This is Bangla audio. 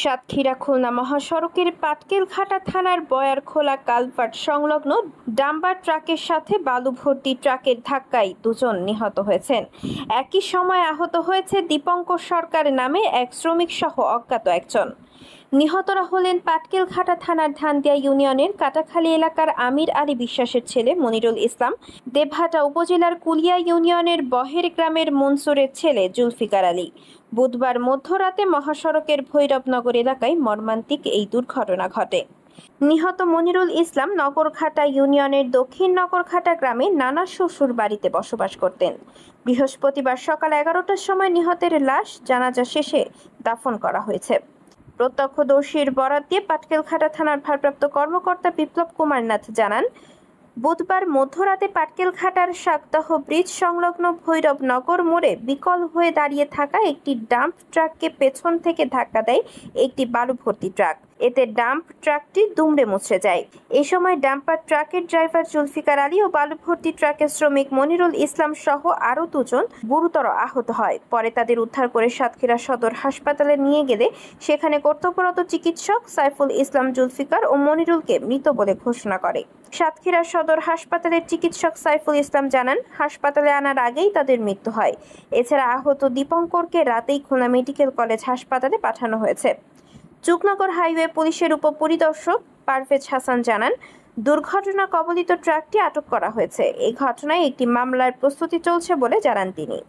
সাতক্ষীরা খুলনা মহাসড়কের পাটকেলঘাটা থানার বয়ারখোলা কালভার্ট সংলগ্ন ডাম্পার ট্রাকের সাথে বালু ভর্তি ট্রাকের ধাক্কায় দুজন নিহত হয়েছেন। একই সময় আহত হয়েছে দীপঙ্কর সরকার নামে এক শ্রমিক সহ অজ্ঞাত একজন। নিহতরা হলেন পাটকেলঘাটা থানার ধানদিয়া ইউনিয়নের কাটাখালী এলাকার আমির আলী বিশ্বাসের ছেলে মনিরুল ইসলাম, দেবহাটা উপজেলার কুলিয়া ইউনিয়নের বহের গ্রামের মনসুরের ছেলে জুলফিকার আলী। বুধবার মধ্যরাতে মহাসড়কের ভৈরবনগর এলাকায় মর্মান্তিক এই দুর্ঘটনা ঘটে। নিহত মনিরুল ইসলাম নগরঘাটা ইউনিয়নের দক্ষিণ নগরঘাটা গ্রামে নানা শ্বশুর বাড়িতে বসবাস করতেন। বৃহস্পতিবার সকাল 11টার সময় নিহতের লাশ জানাজা শেষে দাফন করা হয়েছে। প্রত্যক্ষদর্শীর বরাত দিয়ে পাটকেলঘাটা থানার ভারপ্রাপ্ত কর্মকর্তা বিপ্লব কুমার নাথ জানান, বুধবার মধ্যরাতে পাটকেলঘাটার শাকদাহ ব্রিজ সংলগ্ন ভৈরবনগর মোড়ে বিকল হয়ে দাঁড়িয়ে থাকা একটি ডাম্প ট্রাককে পেছন থেকে ধাক্কা দেয় একটি বালু ভর্তি ট্রাক। এতে ডাম্প ট্রাকটি দুমড়ে মুচড়ে যায়। এই সময় ডাম্পার ট্রাকের ড্রাইভার জুলফিকার আলী ও বালু ভর্তি ট্রাকের শ্রমিক মনিরুল ইসলাম সহ আরও দুজন গুরুতর আহত হয়। পরে তাদের উদ্ধার করে সাতক্ষীরা সদর হাসপাতালে নিয়ে গেলে সেখানে কর্তব্যরত চিকিৎসক সাইফুল ইসলাম জুলফিকার ও মনিরুলকে মৃত বলে ঘোষণা করে। সাতক্ষীরা সদর হাসপাতালের চিকিৎসক সাইফুল ইসলাম জানান, হাসপাতালে আনার আগেই তাদের মৃত্যু হয়। এছাড়া আহত দীপঙ্করকে রাতেই খুলনা মেডিকেল কলেজ হাসপাতালে পাঠানো হয়েছে। চুকনগর হাইওয়ে পুলিশের উপপরিদর্শক পারভেজ হাসান জানান, দুর্ঘটনা কবলিত ট্রাকটি আটক করা হয়েছে। এই ঘটনায় একটি মামলার প্রস্তুতি চলছে বলে জানান তিনি।